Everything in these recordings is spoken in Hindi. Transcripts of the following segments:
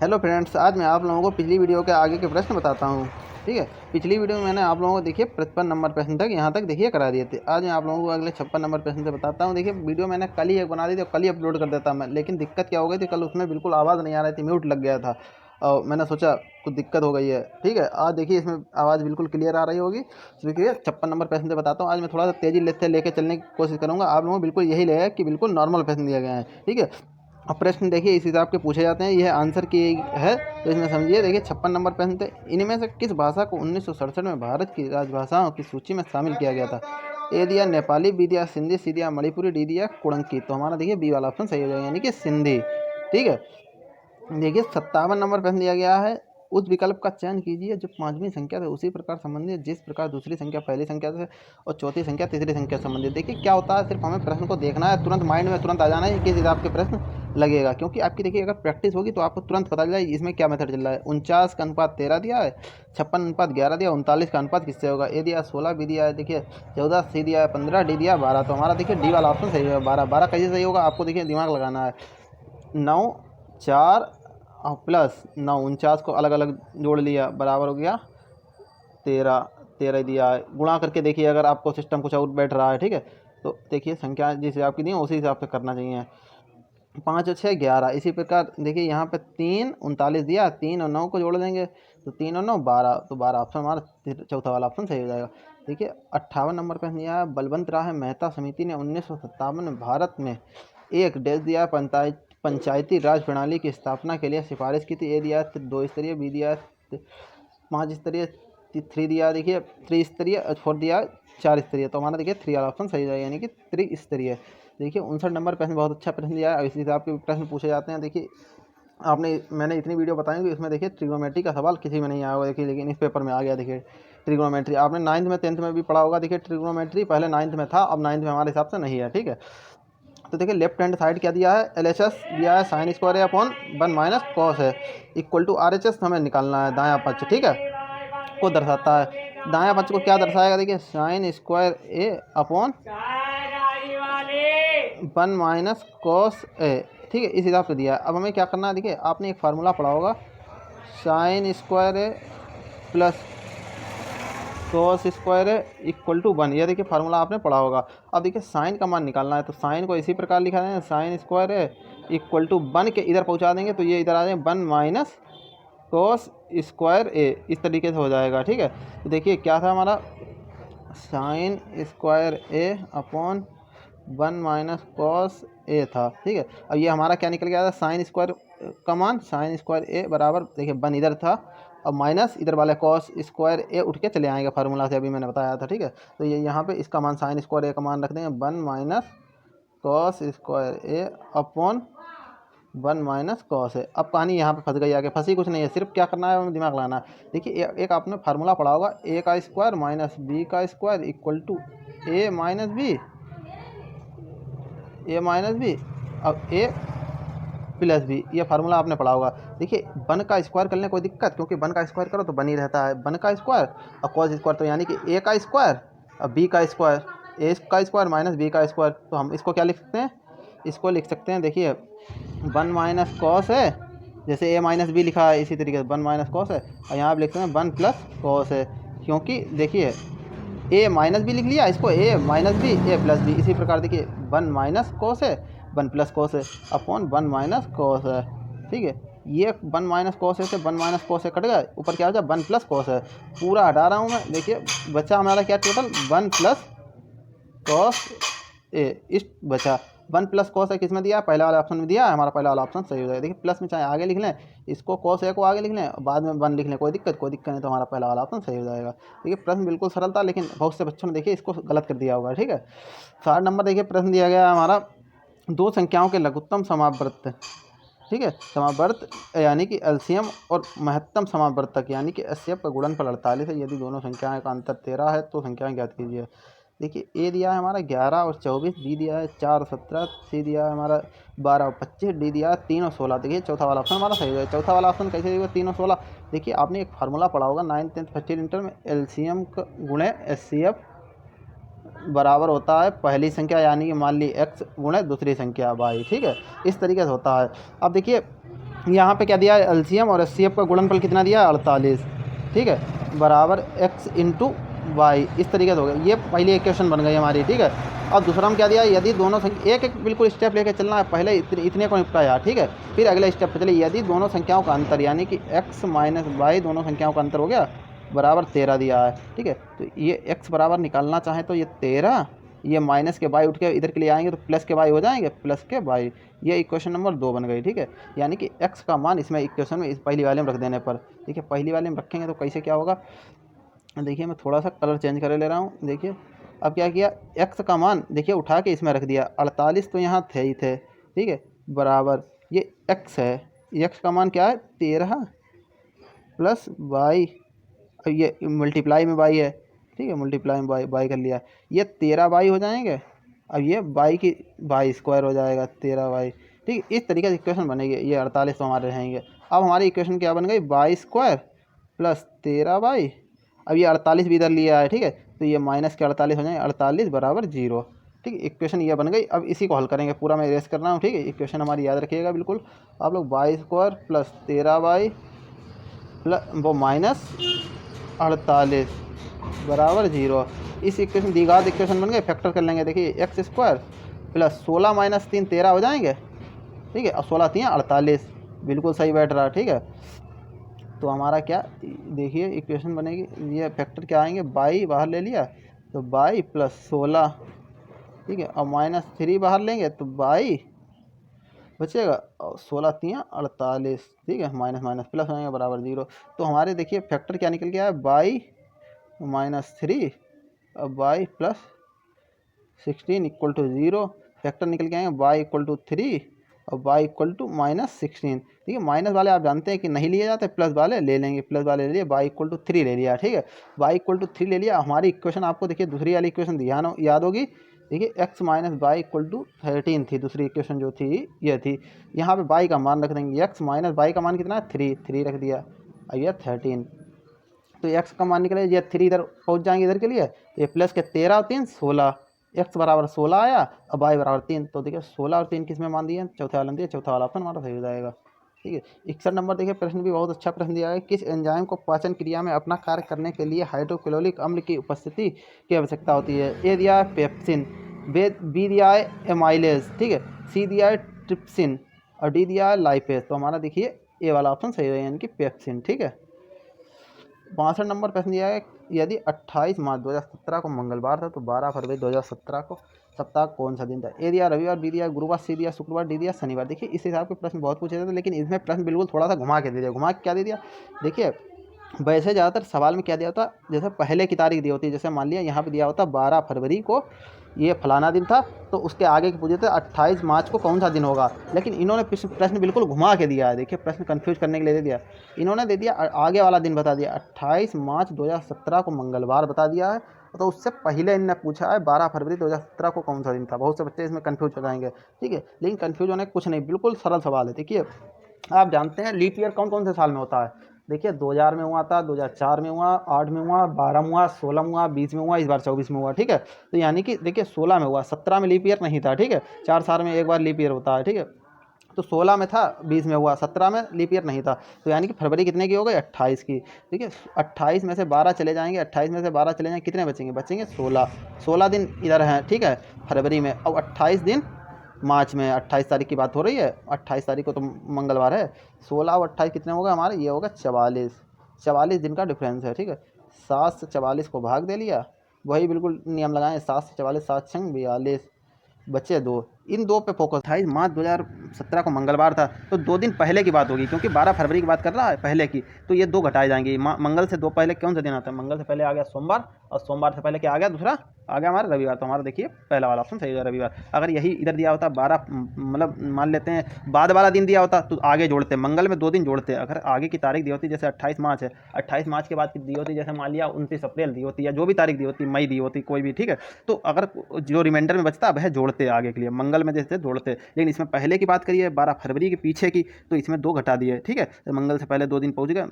हेलो फ्रेंड्स, आज मैं आप लोगों को पिछली वीडियो के आगे के प्रश्न बताता हूँ। ठीक है, पिछली वीडियो में मैंने आप लोगों को देखिए 55 नंबर प्रश्न तक यहाँ तक देखिए करा दिए थे। आज मैं आप लोगों को अगले 56 नंबर प्रश्न से बताता हूँ। देखिए वीडियो मैंने कल ही एक बना दी थी और कल ही अपलोड कर देता मैं, लेकिन दिक्कत क्या हो गई थी, कल उसमें बिल्कुल आवाज़ नहीं आ रही थी, म्यूट लग गया था और मैंने सोचा कुछ दिक्कत हो गई है। ठीक है, आज देखिए इसमें आवाज़ बिल्कुल क्लियर आ रही होगी। तो देखिए 56 नंबर प्रश्न से बताता हूँ। आज मैं थोड़ा सा तेज़ी से लेकर चलने की कोशिश करूँगा। आप लोगों को बिल्कुल यही लगेगा कि बिल्कुल नॉर्मल प्रश्न दिए गए हैं। ठीक है, अब प्रश्न देखिए इस हिसाब के पूछे जाते हैं, यह आंसर की है तो इसमें समझिए। देखिए 56 नंबर प्रश्न थे, इनमें से किस भाषा को 1967 में भारत की राजभाषाओं की सूची में शामिल किया गया था? ए दिया नेपाली, बी दिया सिंधी, सी दिया मणिपुरी, डी दिया कुड़ंकी। तो हमारा देखिए बी वाला ऑप्शन सही हो जाएगा, यानी कि सिंधी। ठीक है, देखिए 57 नंबर प्रश्न दिया गया है, उस विकल्प का चयन कीजिए जो पांचवी संख्या से उसी प्रकार संबंधित जिस प्रकार दूसरी संख्या पहली संख्या से और चौथी संख्या तीसरी संख्या से संबंधित। देखिए क्या होता है, सिर्फ हमें प्रश्न को देखना है, तुरंत माइंड में तुरंत आ जाना है किस हिसाब के प्रश्न लगेगा। क्योंकि आपकी देखिए अगर प्रैक्टिस होगी तो आपको तुरंत पता चल जाएगी इसमें क्या मेथड चल रहा है। 49 का अनुपात 13 दिया है, 56 अनुपात 11 दिया, 39 का अनुपात किससे होगा? ए दिया 16, बी दिया है देखिए 14, सी दिया है 15, डी दिया 12। तो हमारा देखिए डी वाला ऑप्शन सही होगा 12। 12 कैसे सही होगा, आपको देखिए दिमाग लगाना है। 9 4 प्लस 9, 49 को अलग अलग जोड़ लिया, बराबर हो गया 13। 13 दिया है, गुणा करके देखिए अगर आपको सिस्टम कुछ और बैठ रहा है। ठीक है, तो देखिए संख्या जिस हिसाब की दी है उसी हिसाब से करना चाहिए। 5 और 6 11। इसी प्रकार देखिए यहाँ पे 3 39 दिया, 3 और 9 को जोड़ देंगे तो 3 और 9 12। तो 12 ऑप्शन हमारा चौथा वाला ऑप्शन सही हो जाएगा। देखिए 58 नंबर प्रश्न दिया है, बलवंत राय मेहता समिति ने 1957 में भारत में एक डैश दिया पंचायती राज प्रणाली की स्थापना के लिए सिफारिश की थी। ए दिया 2 स्तरीय, बी दिया 5 स्तरीय, 3 दिया देखिए 3 स्तरीय और 4 दिया 4 स्तरीय। तो हमारा देखिए 3 वाला ऑप्शन सही जाएगा, यानी कि 3 स्तरीय। देखिए 59 नंबर प्रश्न बहुत अच्छा प्रश्न दिया है, इस हिसाब के प्रश्न पूछे जाते हैं। देखिए मैंने इतनी वीडियो बताई कि इसमें देखिए ट्रिग्नोमेट्री का सवाल किसी में नहीं आया होगा देखिए, लेकिन इस पेपर में आ गया। देखिए ट्रिग्नोमेट्री आपने 9th में 10th में भी पढ़ा होगा। देखिए ट्रिग्नोमेट्री पहले 9th में था, अब 9th में हमारे हिसाब से नहीं है। ठीक है, तो देखिए लेफ्ट हैंड साइड क्या दिया है, LHS दिया है साइन स्क्वायर ए अपॉन 1 माइनस कॉस है इक्वल टू RHS हमें निकालना है दायां पक्ष। ठीक है, को दर्शाता है, दायां पक्ष को क्या दर्शाएगा? देखिए sine square A upon 1 minus cos A. ठीक है, इस हिसाब से दिया है। अब हमें क्या करना है, देखिए आपने एक फार्मूला पढ़ा होगा, साइन स्क्वायर ए प्लस कॉस स्क्वायर है इक्वल टू 1। यह देखिए फार्मूला आपने पढ़ा होगा। अब देखिए साइन का मान निकालना है, तो साइन को इसी प्रकार लिखा है, साइन स्क्वायर है इक्वल टू 1 के इधर पहुंचा देंगे तो ये इधर आ जाएगा 1 माइनस कॉस स्क्वायर ए, इस तरीके से हो जाएगा। ठीक है, तो देखिए क्या था हमारा, sine square A upon 1 minus cos A था। ठीक है, अब ये हमारा क्या निकल गया था, साइन स्क्वायर का मान, साइन स्क्वायर ए बराबर देखिए 1 इधर था, अब माइनस इधर वाले कॉस स्क्वायर ए उठ के चले आएंगे फार्मूला से, अभी मैंने बताया था। ठीक है, तो ये यहाँ पे इसका मान साइन स्क्वायर ए का मान रख देंगे 1 माइनस कॉस स्क्वायर ए अपॉन 1 माइनस कॉस है। अब कहानी यहाँ पे फंस गई, आगे फंसी कुछ नहीं है, सिर्फ क्या करना है हमें दिमाग लगाना है। देखिए एक आपने फार्मूला पढ़ा होगा, ए का स्क्वायर माइनस बी का square equal to A minus B, A minus B अब ए प्लस बी, ये फार्मूला आपने पढ़ा होगा। देखिए 1 का स्क्वायर करने कोई दिक्कत, क्योंकि 1 का स्क्वायर करो तो बन ही रहता है 1 का स्क्वायर और कॉस स्क्वायर, तो यानी कि ए का स्क्वायर और बी का स्क्वायर, ए का स्क्वायर माइनस बी का स्क्वायर। तो हम इसको क्या लिख सकते हैं, इसको लिख सकते हैं देखिए 1 माइनस कॉस है, जैसे ए माइनस बी लिखा है इसी तरीके से 1 माइनस कॉस है, और यहाँ आप लिखते हैं 1 प्लस कॉस है, क्योंकि देखिए ए माइनस बी लिख लिया, इसको ए माइनस बी ए प्लस बी, इसी प्रकार देखिए 1 माइनस कॉस है 1 प्लस कॉस है अपॉन 1 माइनस कॉस है। ठीक है, ये 1 माइनस कॉस है से 1 माइनस कॉस है कट गया, ऊपर क्या हो जाए 1 प्लस कॉस है, पूरा हटा रहा हूँ मैं। देखिए बचा हमारा क्या टोटल 1 प्लस कॉस ए, इस बचा 1 प्लस कॉस है किस में दिया, पहला वाला ऑप्शन में दिया है, हमारा पहला वाला ऑप्शन सही हो जाएगा। देखिए प्लस में चाहे आगे लिख लें, इसको कॉस ए को आगे लिख लें, बाद में 1 लिख लें, कोई दिक्कत नहीं, तो हमारा पहला वाला ऑप्शन सही हो जाएगा। देखिए प्रश्न बिल्कुल सरल था, लेकिन बहुत से बच्चों ने देखिए इसको गलत कर दिया होगा। ठीक है, 60 नंबर देखिए प्रश्न दिया गया है हमारा, दो संख्याओं के लघुत्तम समावर्त। ठीक है, समावर्त यानी कि एलसीएम और महत्तम समावर्तक यानी कि एचसीएफ का गुणनफल 48 है, यदि दोनों संख्याएं का अंतर 13 है तो संख्याएं ज्ञात कीजिए। देखिए ए दिया है हमारा 11 और 24, बी दिया है 4 और 17, सी दिया है हमारा 12 और 25, डी दिया है 3 और 16। देखिए चौथा वाला ऑप्शन हमारा सही है। चौथा वाला ऑप्शन कैसे होगा 3 और 16? देखिए आपने एक फार्मूला पढ़ा होगा 9th 10th first year inter में, एलसीएम गुणे एचसीएफ बराबर होता है पहली संख्या यानी कि मान ली x गुणे दूसरी संख्या y। ठीक है, इस तरीके से होता है। अब देखिए यहाँ पे क्या दिया है एलसीएम और एचसीएफ का गुणनफल कितना दिया 48, ठीक है, बराबर x इंटू वाई। इस तरीके से हो गया, ये पहली इक्वेशन बन गई हमारी, ठीक है। अब दूसरा हम क्या दिया है, यदि दोनों संख्या एक एक बिल्कुल स्टेप लेके चलना है, पहले इतने को निपटाया, ठीक है, फिर अगले स्टेप पे चलिए। यदि दोनों संख्याओं का अंतर यानी कि x माइनस वाई दोनों संख्याओं का अंतर हो गया बराबर 13 दिया है, ठीक है। तो ये x बराबर निकालना चाहें तो ये 13, ये माइनस के बाई उठ के इधर के लिए आएंगे तो प्लस के बाई हो जाएंगे, प्लस के बाई। ये इक्वेशन नंबर 2 बन गई, ठीक है। यानी कि x का मान इसमें इक्वेशन में इस पहली वाले में रख देने पर, ठीक है, पहली वाले में रखेंगे तो कैसे क्या होगा, देखिए मैं थोड़ा सा कलर चेंज कर ले रहा हूँ। देखिए अब क्या किया, x का मान देखिए उठा के इसमें रख दिया, 48 तो यहाँ थे ही थे, ठीक है, बराबर ये x है, x का मान क्या है 13 प्लस बाई, ये मल्टीप्लाई में बाई है, ठीक है, मल्टीप्लाई में बाई कर लिया, ये 13 बाई हो जाएंगे। अब ये बाई की बाई स्क्वायर हो जाएगा 13 बाई, ठीक है। इस तरीके से इक्वेशन बनेगी। ये 48 तो हमारे रहेंगे। अब हमारी इक्वेशन क्या बन गई, बाई स्क्वायर प्लस 13 बाई। अब ये 48 भी इधर लिया है, ठीक है, तो ये माइनस के 48 हो जाएंगे, 48 बराबर 0, ठीक है। इक्वेशन ये बन गई। अब इसी को हल करेंगे, पूरा मैं इरेज कर रहा हूँ, ठीक है। इक्वेशन हमारी याद रखिएगा बिल्कुल आप लोग, by square plus 13 by plus वो माइनस 48 बराबर 0। इस इक्वेशन द्विघात इक्वेशन बन गए, फैक्टर कर लेंगे। देखिए एक्स स्क्वायर प्लस 16 माइनस 3 13 हो जाएंगे, ठीक है, और 16 3 48, बिल्कुल सही बैठ रहा है, ठीक है। तो हमारा क्या देखिए इक्वेशन बनेगी, ये फैक्टर क्या आएंगे, बाई बाहर ले लिया तो बाई प्लस 16, ठीक है, और माइनस 3 बाहर लेंगे तो बाई बचेगा, और 16 3 48, ठीक है, माइनस माइनस प्लस हो जाएगा बराबर 0। तो हमारे देखिए फैक्टर क्या निकल गया है, बाई माइनस 3 और by plus 16 equal to 0। Factor निकल के आएंगे बाई इक्वल टू 3 और बाई इक्वल टू माइनस 16, ठीक है। माइनस वाले आप जानते हैं कि नहीं लिए जाते, प्लस वाले ले लेंगे, प्लस वाले ले लिए, बाई इक्वल टू 3 ले लिया, ठीक है, बाई इक्वल टू 3 ले लिया। हमारी इक्वेशन आपको देखिए दूसरी वाली इक्वेशन ध्यान याद होगी, देखिए x minus by equal to 13 थी दूसरी इक्वेशन जो थी, ये थी। यहाँ पे बाई का मान रख देंगे, x माइनस बाई का मान कितना है 3 रख दिया, और ये 13, तो x का मान निकले, ये 3 इधर पहुँच जाएंगे इधर के लिए, ये प्लस के 13 और 3 16, x बराबर 16 आया और बाई बराबर 3। तो देखिए 16 और 3 किस में मान दिए, चौथे वाला दिया, चौथा वाला ऑप्शन हमारा सही हो जाएगा, ठीक है। 61 नंबर देखिए प्रश्न भी बहुत अच्छा प्रश्न दिया है। किस एंजाइम को पाचन क्रिया में अपना कार्य करने के लिए हाइड्रोक्लोरिक अम्ल की उपस्थिति की आवश्यकता होती है। ए दिया है पेप्सिन, बी दिया है एमाइलेज, ठीक है, सी दिया है ट्रिप्सिन और डी दिया है लाइपेज। तो हमारा देखिए ए वाला ऑप्शन सही है, यानी कि पेप्सिन, ठीक है। 62 नंबर प्रश्न दिया है, यदि 28 मार्च 2017 को मंगलवार था तो 12 फरवरी 2017 को सप्ताह कौन सा दिन था। ए दिया रविवार, बी दिया गुरुवार, सी दिया शुक्रवार, डी दिया शनिवार। देखिए इस हिसाब के प्रश्न बहुत पूछे जाते हैं, लेकिन इसमें प्रश्न बिल्कुल थोड़ा सा घुमा के दे दिया। घुमा के क्या दे दिया, देखिए वैसे ज़्यादातर सवाल में क्या दिया होता, जैसे पहले की तारीख दी होती है, जैसे मान लिया यहाँ पे दिया होता 12 फरवरी को ये फलाना दिन था, तो उसके आगे के पूछे थे 28 मार्च को कौन सा दिन होगा। लेकिन इन्होंने प्रश्न बिल्कुल घुमा के दिया है, देखिए प्रश्न कंफ्यूज करने के लिए दे दिया, इन्होंने दे दिया आगे वाला दिन बता दिया, 28 मार्च 2017 को मंगलवार बता दिया है, तो उससे पहले इन्होंने पूछा है 12 फरवरी 2017 को कौन सा दिन था। बहुत से बच्चे इसमें कन्फ्यूज हो जाएंगे, ठीक है, लेकिन कन्फ्यूज होने कुछ नहीं, बिल्कुल सरल सवाल है। देखिए आप जानते हैं लीप ईयर कौन कौन से साल में होता है, देखिए 2000 में हुआ था, 2004 में हुआ, 8 में हुआ, 12 में हुआ, 16 में हुआ, 20 में हुआ, इस बार 24 में हुआ, ठीक है। तो यानी कि देखिए 16 में हुआ, 17 में लीप ईयर नहीं था, ठीक है, 4 साल में एक बार लीप ईयर होता है, ठीक है। तो 16 में था, 20 में हुआ, 17 में लीप ईयर नहीं था, तो यानी कि फरवरी कितने की हो गई 28 की, ठीक है। 28 में से 12 चले जाएंगे, 28 में से 12 चले जाएंगे, कितने बचेंगे, बचेंगे 16 दिन इधर हैं, ठीक है, फरवरी में। अब 28 दिन मार्च में, 28 तारीख की बात हो रही है, 28 तारीख को तो मंगलवार है, 16 और 28 कितने होगा हमारे, ये होगा 44 दिन का डिफरेंस है, ठीक है। 7 से 44 को भाग दे लिया, वही बिल्कुल नियम लगाएं, 7 से 44, 7 छंग 42, बचे 2, इन 2 पे फोकस। 28 मार्च 2017 को मंगलवार था, तो 2 दिन पहले की बात होगी, क्योंकि 12 फरवरी की बात कर रहा है पहले की, तो ये 2 घटाए जाएंगे। मंगल से 2 पहले कौन सा दिन आता है, मंगल से पहले आ गया सोमवार, और सोमवार से पहले क्या आ गया, दूसरा आ गया हमारा रविवार। तो हमारा देखिए पहला वाला ऑप्शन सही है, रविवार। अगर यही इधर दिया होता 12, मतलब मान लेते हैं बाद वाला दिन दिया होता तो आगे जोड़ते, मंगल में 2 दिन जोड़ते। अगर आगे की तारीख दी होती, जैसे 28 मार्च है, 28 मार्च के बाद दी होती, जैसे मान लिया 29 अप्रैल दी होती, या जो भी तारीख दी होती, मई दी होती, कोई भी, ठीक है, तो अगर जो रिमाइंडर में बचता वह जोड़ते आगे के लिए, मंगल में जैसे जोड़ते। लेकिन इसमें पहले की बात करिए 12 फरवरी के पीछे की, तो इसमें 2 घटा दिए, ठीक है, तो मंगल से पहले 2 दिन पहुँच गए,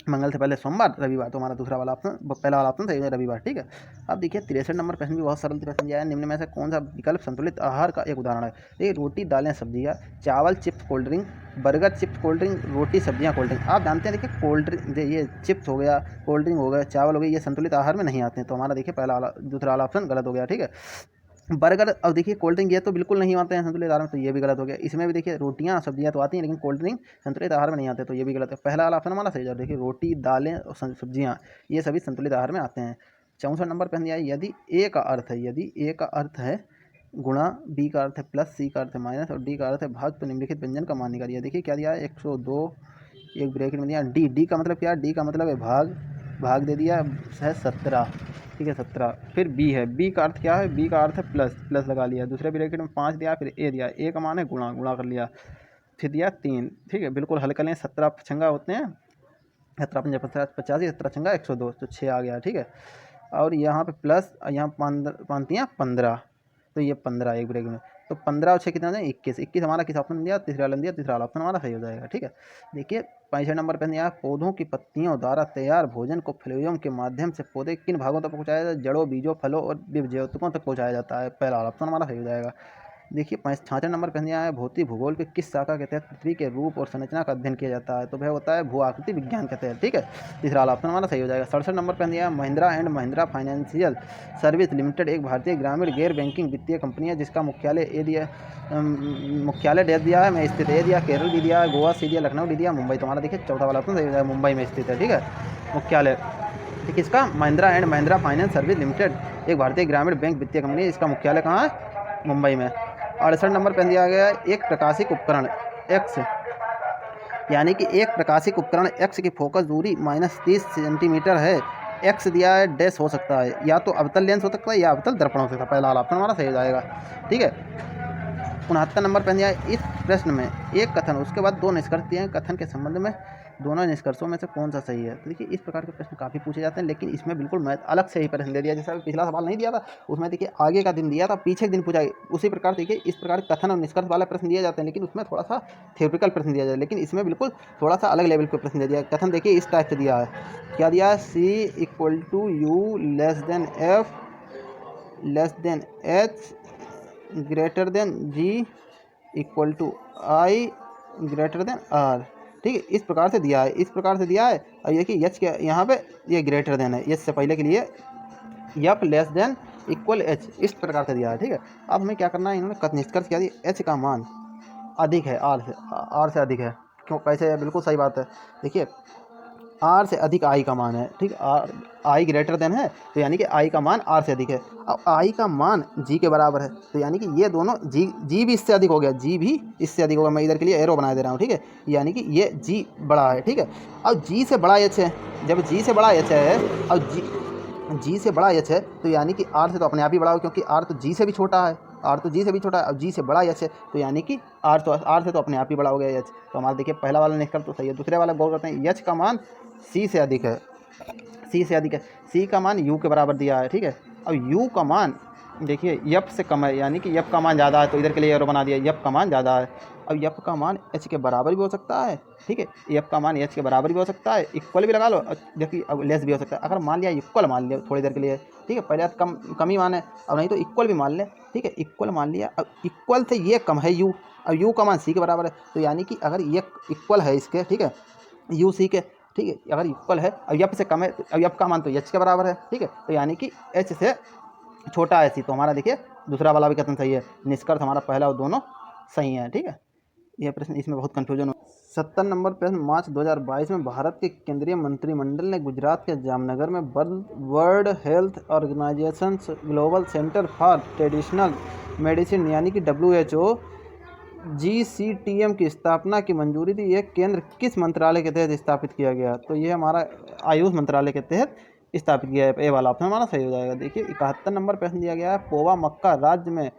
मंगल से पहले सोमवार, रविवार। तो हमारा दूसरा वाला ऑप्शन, पहला वाला ऑप्शन सही है, रविवार। ठीक है। अब देखिए 63 नंबर प्रश्न भी बहुत सरल प्रश्न दिया है। निम्न में से कौन सा विकल्प संतुलित आहार का एक उदाहरण है? देखिए रोटी, दालें, सब्जियाँ, चावल, chips, cold drink, burger, chips, cold drink, रोटी, सब्जियाँ, कोल्ड ड्रिंक। आप जानते हैं देखिए कोल्ड ड्रिंक, ये चिप्स हो गया, कोल्ड ड्रिंक हो गया, चावल हो गया, ये संतुलित आहार में नहीं आते हैं। तो हमारा देखिए पहला वाला, दूसरा वाला ऑप्शन गलत हो गया। ठीक है। बर्गर, अब देखिए कोल्ड ड्रिंक, ये तो बिल्कुल नहीं आते हैं संतुलित आहार में, तो ये भी गलत हो गया। इसमें भी देखिए रोटियाँ सब्जियाँ तो आती हैं, लेकिन कोल्ड ड्रिंक संतुलित आहार में नहीं आते, तो ये भी गलत है। पहला वाला ऑप्शन हमारा सही है। देखिए रोटी, दालें और सब्जियाँ, ये सभी संतुलित आहार में आते हैं। 64 नंबर प्रश्न दिया है, यदि ए का अर्थ है, यदि ए का अर्थ है गुणा, बी का अर्थ है प्लस, सी का अर्थ है माइनस और डी का अर्थ है भाग, तो निम्नलिखित व्यंजन का मान निकालिए। देखिए क्या दिया है, 102, एक ब्रैकेट में दिया डी। डी का मतलब क्या है? डी का मतलब है भाग, भाग दे दिया है 17। ठीक है 17। फिर बी है, बी का अर्थ क्या है? बी का अर्थ है प्लस, प्लस लगा लिया। दूसरे ब्रैकेट में 5 दिया, फिर ए दिया, ए का मान है गुणा, गुणा कर लिया, फिर दिया 3। ठीक है, बिल्कुल हल कर लें। 17 छंगा होते हैं, 17 पंजा 85, 17 छंगा 102, तो 6 आ गया। ठीक है। और यहाँ पे प्लस, यहाँ 15, तो ये 15 एक ब्रेक में, तो 15 और 6 कितना हो जाए? 21। 21 हमारा किस ऑप्शन में दिया? तीसरा वाला दिया, तीसरा वाला ऑप्शन हमारा सही हो जाएगा। ठीक है। देखिए 65 नंबर पे दिया, पौधों की पत्तियों द्वारा तैयार भोजन को फ्लोएम के माध्यम से पौधे किन भागों तक पहुँचाया जाता है? जड़ों, बीजों, फलों और विभज्योतकों तक पहुँचाया जाता है। पहला वाला ऑप्शन हमारा सही हो जाएगा। देखिए 66 नंबर पे दिया है, भौतिक भूगोल के किस शाखा के तहत पृथ्वी के रूप और संरचना का अध्ययन किया जाता है? तो वह होता है भू आकृति विज्ञान के तहत। ठीक है। तीसरा वाला ऑप्शन हमारा सही हो जाएगा। 67 नंबर पे दिया है, Mahindra and Mahindra financial service limited एक भारतीय ग्रामीण गैर बैंकिंग वित्तीय कंपनी है जिसका मुख्यालय ए दिया, मुख्यालय डे दिया है में स्थित, ए दिया केरल, डी दिया गोवा, सी दिया लखनऊ, डी दिया मुंबई। तो हमारा देखिए चौथा वाला ऑप्शन सही हो जाएगा, मुंबई में स्थित है। ठीक है, मुख्यालय ठीक इसका Mahindra and Mahindra finance service limited एक भारतीय ग्रामीण बैंक वित्तीय कंपनी है, इसका मुख्यालय कहाँ है? मुंबई में। 68 नंबर पर दिया गया है, एक प्रकाशिक उपकरण एक्स, यानी कि एक प्रकाशिक उपकरण एक्स की फोकस दूरी -30 सेंटीमीटर है। एक्स दिया है, डैश हो सकता है, या तो अवतल लेंस हो सकता है या अवतल दर्पण हो सकता है। पहला वाला ऑप्शन हमारा सही हो जाएगा। ठीक है। 69 नंबर पर दिया है, इस प्रश्न में एक कथन, उसके बाद 2 निष्कर्ष दिए हैं, कथन के संबंध में दोनों निष्कर्षों में से कौन सा सही है? तो देखिए इस प्रकार के प्रश्न काफ़ी पूछे जाते हैं, लेकिन इसमें बिल्कुल मैं अलग से ही प्रश्न दे दिया। जैसा पिछला सवाल नहीं दिया था, उसमें देखिए आगे का दिन दिया था, पीछे दिन पूछा, उसी प्रकार देखिए इस प्रकार कथन और निष्कर्ष वाले प्रश्न दिए जाते हैं, लेकिन उसमें थोड़ा सा थ्योरेटिकल प्रश्न दिया जाए, लेकिन इसमें बिल्कुल थोड़ा सा अलग लेवल के प्रश्न दे दिया। कथन देखिए इस टाइप से दिया है, क्या दिया है? C equal to U less than F less than H greater than G equal to I greater than R. ठीक है, इस प्रकार से दिया है, इस प्रकार से दिया है। और ये कि एच के यहाँ पे ये ग्रेटर देन है, एच से पहले के लिए F less than equal H, इस प्रकार से दिया है। ठीक है। अब हमें क्या करना है, इन्होंने निष्कर्ष क्या दिया? एच का मान अधिक है आर से अधिक है। क्यों, कैसे है? बिल्कुल सही बात है। देखिए आर से अधिक आई का मान है। ठीक, आर आई ग्रेटर देन है, तो यानी कि आई का मान आर से अधिक है। अब आई का मान जी के बराबर है, तो यानी कि ये दोनों जी भी इससे अधिक हो गया, जी भी इससे अधिक होगा। मैं इधर के लिए एरो बना दे रहा हूँ। ठीक है, यानी कि ये जी बड़ा है। ठीक है। अब जी से बड़ा एच है, जब जी से बड़ा एच है, अब जी से बड़ा एच है, तो यानी कि आर से तो अपने आप ही बड़ा हो, क्योंकि आर तो जी से भी छोटा है, आर तो जी से भी छोटा है। अब जी से बड़ा एच है, तो यानी कि आर से तो अपने आप ही बड़ा हो गया एच। तो हमारा देखिए पहला वाला निष्कर्ष तो सही है। दूसरे वाला गौर करते हैं, एच का मान सी से अधिक है, सी से अधिक है, सी का मान यू के बराबर दिया है। ठीक है। अब यू का मान देखिए यप से कम है, यानी कि यप का मान ज़्यादा है, तो इधर के लिए एरो बना दिया, यप का मान ज़्यादा है। अब यप का मान एच के बराबर भी हो सकता है। ठीक है, यप का मान एच के बराबर भी हो सकता है, इक्वल भी लगा लो, जबकि अब लेस भी हो सकता है। अगर मान लिया इक्वल मान लिया थोड़ी देर के लिए, ठीक है, पहले कम ही मान है, अब नहीं तो इक्वल भी मान ले। ठीक है, इक्वल मान लिया, अब इक्वल से ये कम है यू, अब यू का मान सी के बराबर है, तो यानी कि अगर ये इक्वल है इसके, ठीक है, यू सी के, ठीक है, अगर इक्वल है, अब यप से कम है, अब यप का मान तो एच के बराबर है। ठीक है, तो यानी कि एच से छोटा है सी। तो हमारा देखिए दूसरा वाला भी कथन सही है, निष्कर्ष हमारा पहला और दोनों सही है। ठीक है, यह प्रश्न, इसमें बहुत कन्फ्यूजन हो। 70 नंबर प्रश्न, मार्च 2022 में भारत के केंद्रीय मंत्रिमंडल ने गुजरात के जामनगर में World Health Organization Global Centre for Traditional Medicine यानी कि WHO GCTM की स्थापना की मंजूरी दी। यह केंद्र किस मंत्रालय के तहत स्थापित किया गया? तो ये हमारा आयुष मंत्रालय के तहत स्थापित किया है। ए वाला ऑप्शन हमारा सही हो जाएगा। देखिए 71 नंबर प्रश्न दिया गया है, पोवा मक्का राज्य में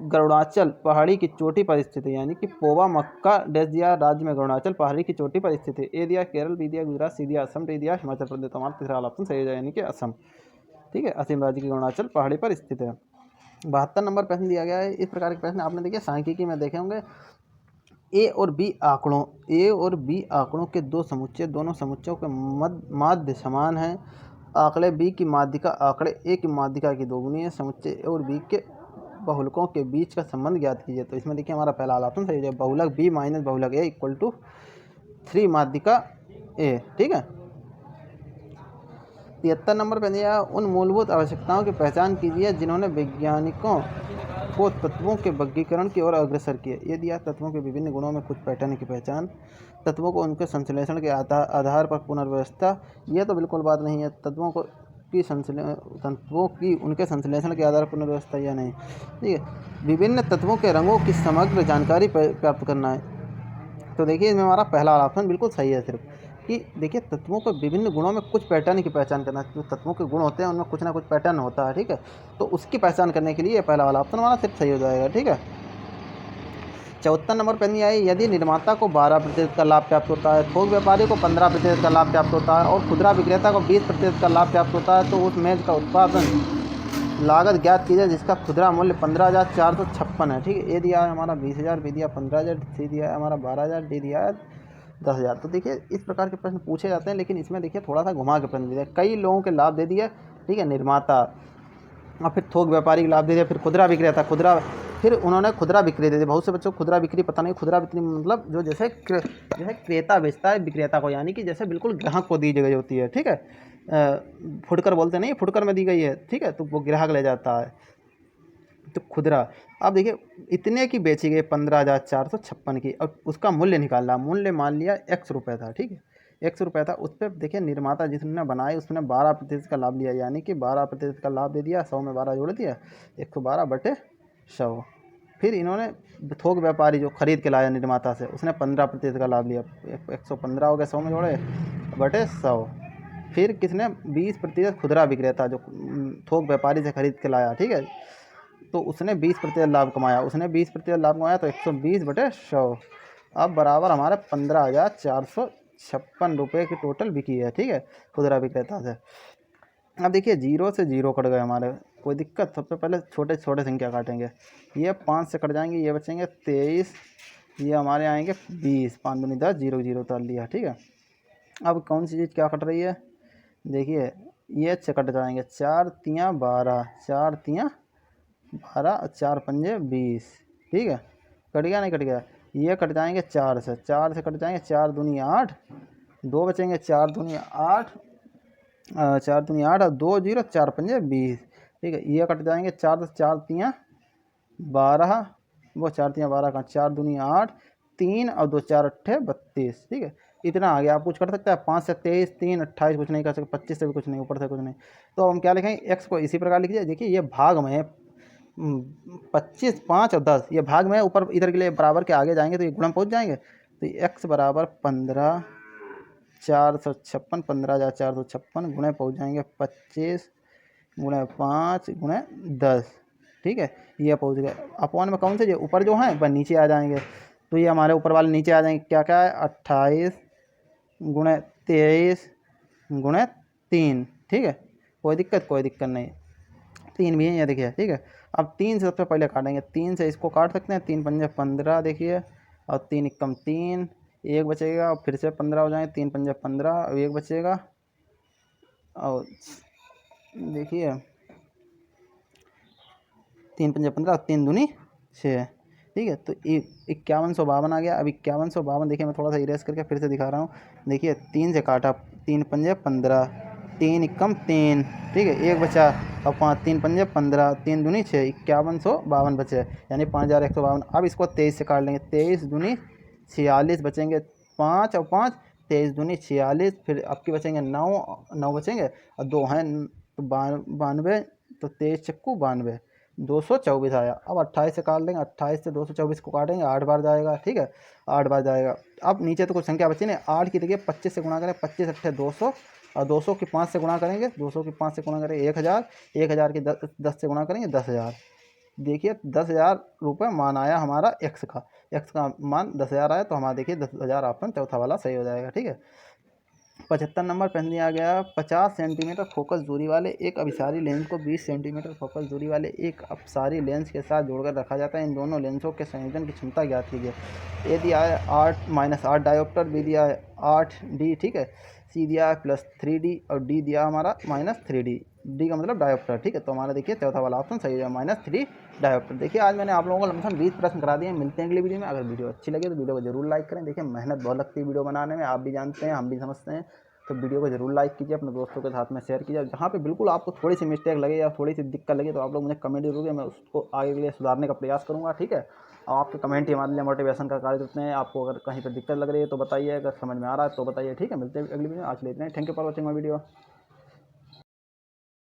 गरुड़ाचल पहाड़ी की चोटी पर स्थित है, यानी कि पोवा मक्का देश दिया राज्य में गरुड़ाचल पहाड़ी की चोटी पर स्थित है। ए दिया केरल, बी दिया गुजरात, सी दिया असम, डी दिया हिमाचल प्रदेश। तो हमारा तीसरा वाला ऑप्शन सही हो जाएगा, यानी कि असम। ठीक है, असम राज्य की गरुड़ाचल पहाड़ी पर स्थित है। 72 नंबर प्रश्न दिया गया है, इस प्रकार के प्रश्न आपने देखिए सांख्यिकी में देखे होंगे। ए और बी आंकड़ों के दो समुच्चय, दोनों समुच्चयों के माध्य समान हैं। आंकड़े बी की माध्यिका आंकड़े ए की माध्यिका की दोगुनी है। समुच्चय ए और बी के बहुलकों के बीच का संबंध ज्ञात कीजिए। तो इसमें देखिए हमारा पहला वाला ऑप्शन सही हो जाएगा, बहुलक बी माइनस बहुलक ए इक्वल टू 3 माध्यिका ए। ठीक है। 73 नंबर पे दिया, उन मूलभूत आवश्यकताओं की पहचान कीजिए जिन्होंने वैज्ञानिकों को तत्वों के वर्गीकरण की ओर अग्रसर किए। ये दिया तत्वों के विभिन्न गुणों में कुछ पैटर्न की पहचान, तत्वों को उनके संश्लेषण के आधार पर पुनर्व्यवस्था। ये तो बिल्कुल बात नहीं है, तत्वों की उनके संश्लेषण के आधार पर पुनर्व्यवस्था या नहीं। ठीक है। विभिन्न तत्वों के रंगों की समग्र जानकारी प्राप्त करना है। तो देखिए इसमें हमारा पहला ऑप्शन बिल्कुल सही है, सिर्फ कि देखिए तत्वों के विभिन्न गुणों में कुछ पैटर्न की पहचान करना। जो तत्वों के गुण होते हैं उनमें कुछ ना कुछ पैटर्न होता है। ठीक है। तो उसकी पहचान करने के लिए पहला वाला ऑप्शन हमारा सिर्फ सही हो जाएगा। ठीक है। 74 नंबर पर नहीं आई, यदि निर्माता को 12% का लाभ प्राप्त होता है, थोक व्यापारी को 15% का लाभ प्राप्त होता है और खुदरा विक्रेता को 20% का लाभ प्राप्त होता है, तो उस मेज का उत्पादन लागत ज्ञात कीजिए जिसका खुदरा मूल्य 15,456 है। ठीक है। ए दिया है हमारा 20,000, बी दिया 15,000, सी दिया है हमारा 12,000, डी दिया है 10,000। तो देखिए इस प्रकार के प्रश्न पूछे जाते हैं, लेकिन इसमें देखिए थोड़ा सा घुमा के प्रश्न दिया, कई लोगों के लाभ दे दिया। ठीक है। निर्माता और फिर थोक व्यापारी को लाभ दे दिया, फिर खुदरा विक्रेता, फिर उन्होंने खुदरा बिक्री दे दी। बहुत से बच्चों को खुदरा बिक्री पता नहीं, खुदरा बिक्री मतलब जो जैसे क्रेता बेचता है विक्रेता को, यानी कि जैसे बिल्कुल ग्राहक को दी गई होती है। ठीक है। फुटकर बोलते नहीं, फुटकर में दी गई है। ठीक है। तो वो ग्राहक ले जाता है, तो खुदरा। अब देखिए इतने की बेची गई 15,456 की, और उसका मूल्य निकालना, मूल्य मान लिया X रुपये था। ठीक है। X रुपये था, उस पर देखिए निर्माता जिसने बनाई उसने 12% का लाभ लिया, यानी कि 12% का लाभ दे दिया, 100 में 12 जोड़ दिया, 112/100। फिर इन्होंने थोक व्यापारी जो खरीद के लाया निर्माता से, उसने 15% का लाभ लिया, 115 हो गया, 100 में जोड़े बटे 100। फिर किसने 20% खुदरा विक्रेता जो थोक व्यापारी से खरीद के लाया। ठीक है। तो उसने 20% लाभ कमाया, तो 120/100 अब बराबर हमारे 15,456 रुपये की टोटल बिकी है। ठीक है। खुदरा विक्रेता से। अब देखिए 0 से 0 कट गए हमारे, कोई दिक्कत। सबसे पहले छोटे छोटे संख्या काटेंगे, ये 5 से कट जाएंगे, ये बचेंगे 23, ये हमारे आएंगे 20, 5 दूनी 10, 0 0 उतार लिया। ठीक है। अब कौन सी चीज़ क्या कट रही है, देखिए ये से कट जाएंगे, 4 तियाँ 12, 4 तियाँ 12, 4 पंजे 20। ठीक है। कट गया नहीं कट गया, ये कट जाएंगे 4 से कट जाएंगे, 4 दूनी 8, 2 बचेंगे, 4 दूनी 8, 4 दूनी 8 और 2 0, 4 पंजे 20। ठीक है। ये कट जाएंगे 4 से, 4 तियाँ 12, वो 4 तियाँ 12 का 4 दूनी 8, 3 और 2 4 अट्ठे 32। ठीक है। इतना आ गया। आप कुछ कर सकते हैं, 5 से 23, 3 28 कुछ नहीं कर सकते, 25 से भी कुछ नहीं, ऊपर से कुछ नहीं। तो हम क्या लिखेंगे, एक्स को इसी प्रकार लिख दिया। देखिए ये भाग में 25, 5 और 10 ये भाग में, ऊपर इधर के लिए बराबर के आगे जाएंगे तो ये गुणा पहुँच जाएंगे। तो एक्स बराबर 15,456, 15,456 गुणे पहुँच जाएंगे 25 गुणे 5 गुणे 10। ठीक है। ये पहुँच गए। अपॉन में कौन से जो ऊपर जो हैं वह नीचे आ जाएंगे, तो ये हमारे ऊपर वाले नीचे आ जाएंगे। क्या क्या है, 28 गुणे 23 गुणे 3। ठीक है। कोई दिक्कत नहीं, 3 भी है ये देखिए। ठीक है। अब 3 से सबसे पहले काटेंगे, 3 से इसको काट सकते हैं, 3 पंजे 15 देखिए, और 3 एकम 3, 1 बचेगा, और फिर से 15 हो जाएंगे, 3 पंजे 15 और 1 बचेगा, और देखिए 3 पंजे 15 और 3 दूनी 6। ठीक है। तो 5152 आ गया। अब 5152 देखिए, मैं थोड़ा सा इरेज करके फिर से दिखा रहा हूँ। देखिए 3 से काटा, 3 पंजे 15, 3 एकम 3। ठीक है। 1 बचा, और 5 3 पंजे 15, 3 दूनी 6, 5152 बचे, यानी 5,152। अब इसको 23 से काट लेंगे, 23 दूनी 46 बचेंगे, 5 और 5 23 दूनी 46, फिर आपके बचेंगे 9 बचेंगे, और 2 हैं तो 92, तो 23 चक्कू 92, 224 आया। अब 28 से काट लेंगे, 28 से 224 को काटेंगे, 8 बार जाएगा। ठीक है। 8 बार जाएगा। अब नीचे तो कुछ संख्या बची नहीं, 8 की देखिए 25 से गुणा करें, 25 अट्ठे 200, और 200 की 5 से गुणा करेंगे, 200 की 5 से गुणा करेंगे 1,000, 1,000 की 10 से गुणा करेंगे 10,000। देखिए 10,000 रुपये मान आया हमारा एक्स का मान 10,000 आया, तो हमारा देखिए 10,000 ऑप्शन चौथा वाला सही हो जाएगा। ठीक है। 75 नंबर प्रश्न दिया गया 50 सेंटीमीटर फोकस दूरी वाले एक अभिसारी लेंस को 20 सेंटीमीटर फोकस दूरी वाले एक अपसारी लेंस के साथ जोड़कर रखा जाता है। इन दोनों लेंसों के संयोजन की क्षमता ज्ञात कीजिए। ए दिया है 8 डायोप्टर, बी दिया है 8D, ठीक है, सी दिया है +3D और डी दिया हमारा -3D। डी का मतलब डायोप्टर, ठीक है। तो हमारा देखिए चौथा वाला ऑप्शन सही है, -3 डायोप्टर। देखिए आज मैंने आप लोगों को लमसम 20 प्रश्न करा दिए। मिलते हैं अगली वीडियो में। अगर वीडियो अच्छी लगे तो वीडियो को जरूर लाइक करें। देखिए मेहनत बहुत लगती है वीडियो बनाने में, आप भी जानते हैं, हम भी समझते हैं। तो वीडियो को जरूर लाइक कीजिए, अपने दोस्तों के साथ में शेयर कीजिए। जहाँ पे बिल्कुल आपको थोड़ी सी मिस्टेक लगे या थोड़ी सी दिक्कत लगे तो आप लोग मुझे कमेंट जरूर करें, मैं उसको आगे के लिए सुधारने का प्रयास करूँगा, ठीक है। और आपके कमेंट ही हमारे लिए मोटिवेशन का कार्य करते हैं। आपको अगर कहीं पर दिक्कत लग रही है तो बताइए, अगर समझ में आ रहा है तो बताइए, ठीक है। मिलते हैं अगली वीडियो में। आज के लिए इतना ही। Thank you for watching my video.